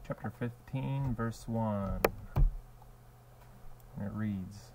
chapter 15, verse 1. And it reads,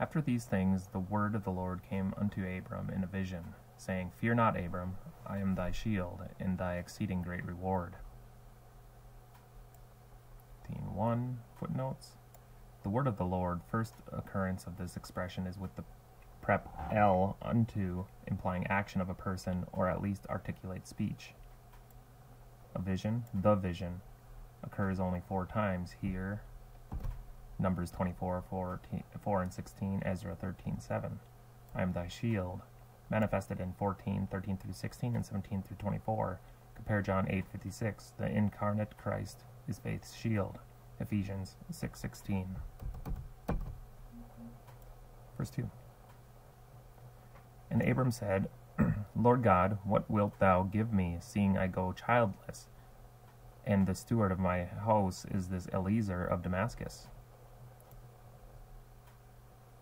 After these things the word of the Lord came unto Abram in a vision, saying, Fear not, Abram, I am thy shield, and thy exceeding great reward. 15:1 footnotes. The word of the Lord, first occurrence of this expression is with the prep L unto, implying action of a person, or at least articulate speech. A vision, the vision, occurs only 4 times here. Numbers 24, 4 and 16, Ezra 13:7. I am thy shield, manifested in 14, 13 through 16, and 17 through 24. Compare John 8:56. The incarnate Christ is faith's shield. Ephesians 6:16. Verse 2. And Abram said, Lord God, what wilt thou give me, seeing I go childless? And the steward of my house is this Eliezer of Damascus.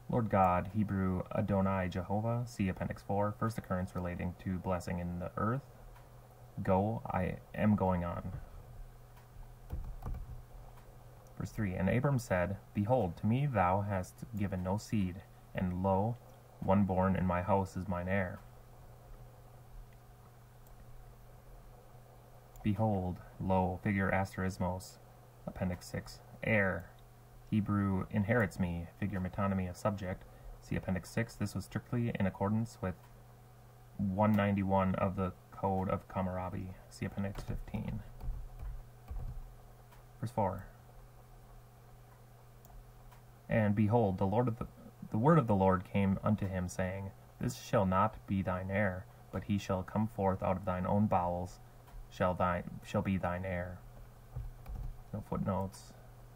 Lord God, Hebrew Adonai Jehovah, see Appendix 4, first occurrence relating to blessing in the earth. Go, I am going on. Verse 3, And Abram said, Behold, to me thou hast given no seed, and lo, one born in my house is mine heir. Behold, lo, figure asterismos, Appendix 6, heir. Hebrew inherits me, figure metonymy of subject, see Appendix 6. This was strictly in accordance with 191 of the Code of Hammurabi, see Appendix 15. Verse 4. And behold, the word of the Lord came unto him, saying, This shall not be thine heir, but he shall come forth out of thine own bowels, shall be thine heir. No footnotes.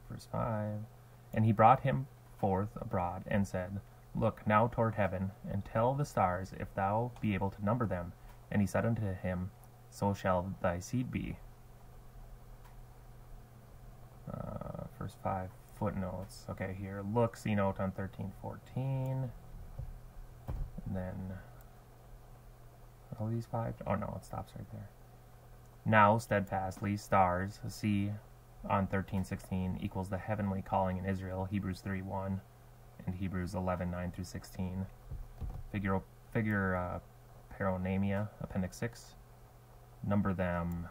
Verse 5. And he brought him forth abroad, and said, Look now toward heaven, and tell the stars, if thou be able to number them. And he said unto him, So shall thy seed be. Verse 5. Footnotes. Okay, here. Look, see note on 13:14. And then, are these 5? Oh no, it stops right there. Now, steadfastly, stars, see on 13:16 equals the heavenly calling in Israel, Hebrews 3:1, and Hebrews 11:9 through 16. Figure Paronamia, Appendix 6. Number them.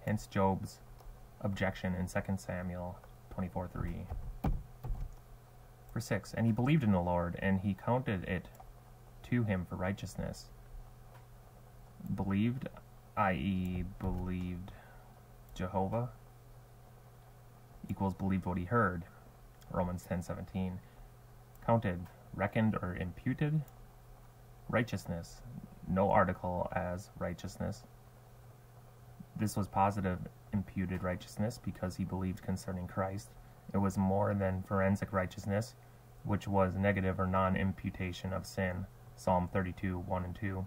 Hence Job's objection in 2 Samuel 24:3. Verse 6. And he believed in the Lord, and he counted it to him for righteousness. Believed, i.e. believed Jehovah, equals believed what he heard, Romans 10:17. Counted, reckoned, or imputed. Righteousness, no article as righteousness. This was positive imputed righteousness because he believed concerning Christ. It was more than forensic righteousness, which was negative or non-imputation of sin, Psalm 32:1 and 2.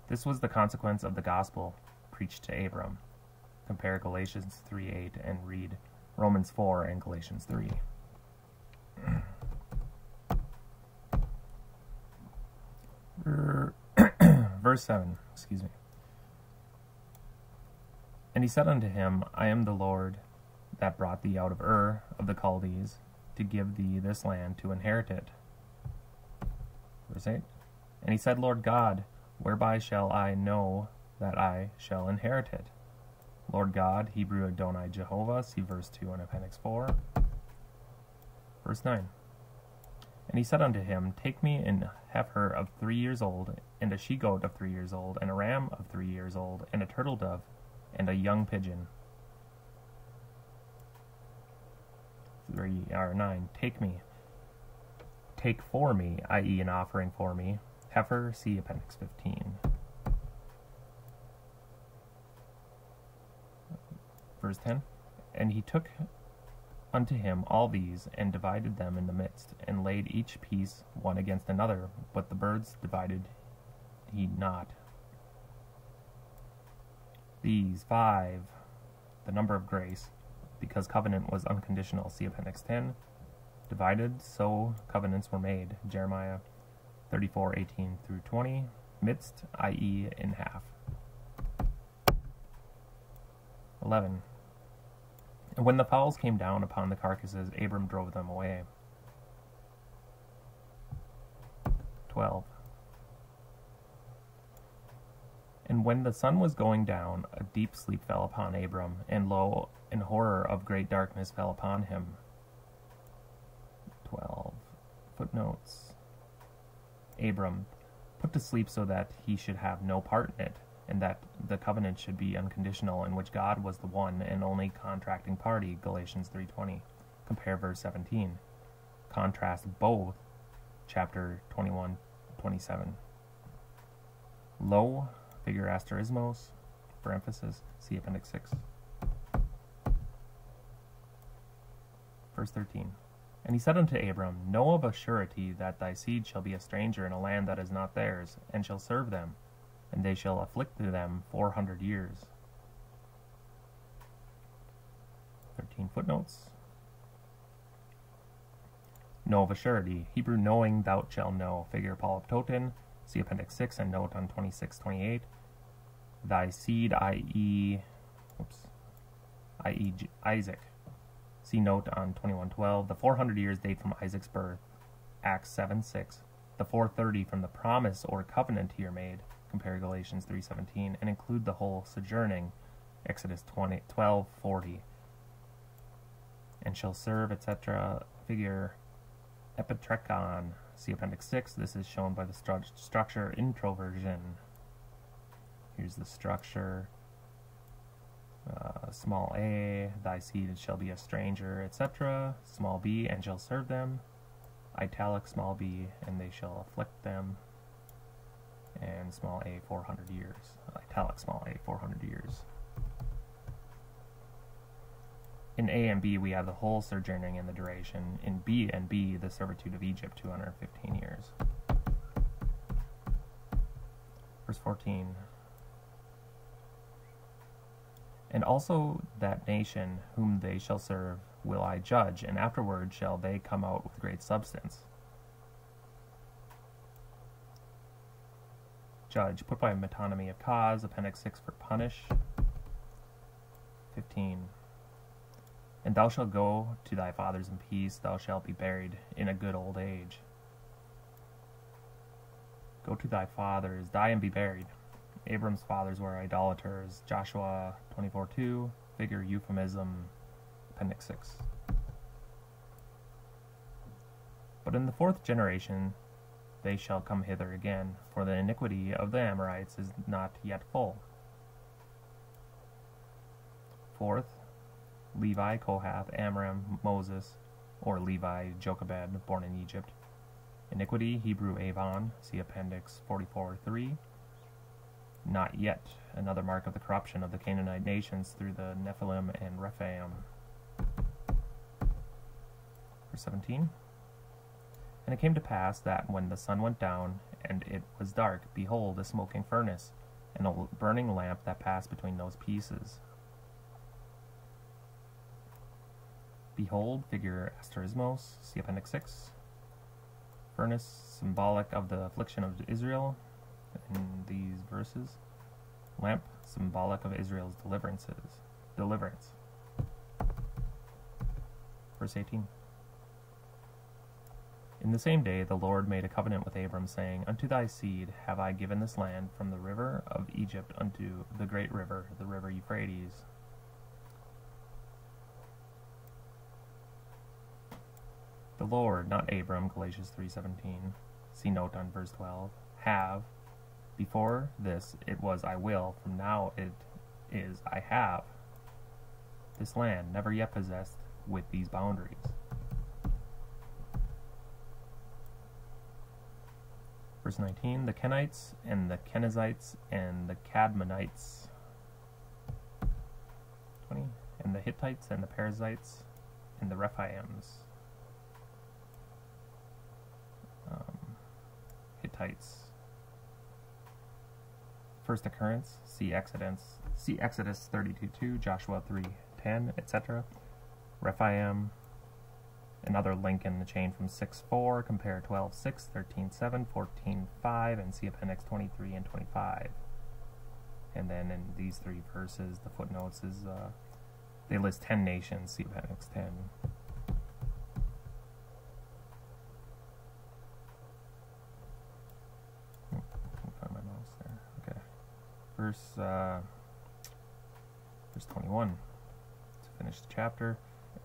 This was the consequence of the gospel preached to Abram. Compare Galatians 3:8 and read Romans 4 and Galatians 3. Verse 7, excuse me. And he said unto him, I am the Lord that brought thee out of Ur of the Chaldees, to give thee this land to inherit it. Verse 8. And he said, Lord God, whereby shall I know that I shall inherit it? Lord God, Hebrew Adonai Jehovah, see verse 2 in Appendix 4. Verse 9. And he said unto him, Take me an heifer of 3 years old, and a she-goat of 3 years old, and a ram of 3 years old, and a turtle-dove, and a young pigeon. 9. Take for me, i.e. an offering for me, heifer, see Appendix 15. Verse 10. And he took unto him all these, and divided them in the midst, and laid each piece one against another, but the birds divided he not. These 5, the number of grace, because covenant was unconditional, see Appendix 10. Divided, so covenants were made, Jeremiah 34:18 through 20. Midst, i.e. in half. 11. And when the fowls came down upon the carcasses, Abram drove them away. 12. And when the sun was going down, a deep sleep fell upon Abram, and lo, an horror of great darkness fell upon him. 12. Footnotes. Abram, put to sleep so that he should have no part in it, and that the covenant should be unconditional, in which God was the one and only contracting party, Galatians 3:20. Compare verse 17. Contrast both, chapter 21:27. Lo, figure asterismos, for emphasis, see Appendix 6. Verse 13. And he said unto Abram, Know of a surety that thy seed shall be a stranger in a land that is not theirs, and shall serve them, and they shall afflict them 400 years. 13 footnotes. Know of a surety. Hebrew knowing thou shalt know. Figure polyptoton. See Appendix 6 and note on 26-28. Thy seed, i.e. Isaac. See note on 21:12. The 400 years date from Isaac's birth. Acts 7:6. The 430 from the promise or covenant here made. Compare Galatians 3:17, and include the whole sojourning. Exodus 12:40. And shall serve, etc. Figure epitrekon. See Appendix 6. This is shown by the structure introversion. Here's the structure. Small a, thy seed shall be a stranger, etc. Small b, and shall serve them. Italic small b, and they shall afflict them. And small a, 400 years. Italic small a, 400 years. In A and B, we have the whole sojourning and the duration. In B and B, the servitude of Egypt, 215 years. Verse 14. And also that nation whom they shall serve will I judge, and afterward shall they come out with great substance. Judge, put by metonymy of cause, Appendix 6 for punish. 15. And thou shalt go to thy fathers in peace, thou shalt be buried in a good old age. Go to thy fathers, die and be buried. Abram's fathers were idolaters. Joshua 24:2, figure euphemism, Appendix 6. But in the fourth generation they shall come hither again, for the iniquity of the Amorites is not yet full. Fourth, Levi, Kohath, Amram, Moses, or Levi, Jochebed, born in Egypt. Iniquity, Hebrew Avon, see Appendix 44:3. Not yet, another mark of the corruption of the Canaanite nations through the Nephilim and Rephaim. Verse 17. And it came to pass that when the sun went down, and it was dark, behold, a smoking furnace, and a burning lamp that passed between those pieces. Behold, figure asterismos, see Appendix 6. Furnace, symbolic of the affliction of Israel in these verses. Lamp, symbolic of Israel's deliverance. Verse 18. In the same day the Lord made a covenant with Abram, saying, Unto thy seed have I given this land, from the river of Egypt unto the great river, the river Euphrates. The Lord, not Abram, Galatians 3:17. See note on verse 12. Have. Before this it was I will, from now it is I have. This land, never yet possessed with these boundaries. Verse 19, the Kenites and the Kenizzites and the Cadmonites. 20, and the Hittites and the Perizzites and the Rephaims. Hittites. First occurrence, see Exodus 32:2, Joshua 3:10, etc. Rephaim, another link in the chain from 6:4, compare 12:6, 13:7, 14:5, and see Appendix 23 and 25. And then in these 3 verses, the footnotes is they list 10 nations. See Appendix 10. Find my mouse there. Okay. Verse 21 to finish the chapter.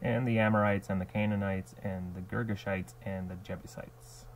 And the Amorites and the Canaanites and the Girgashites and the Jebusites.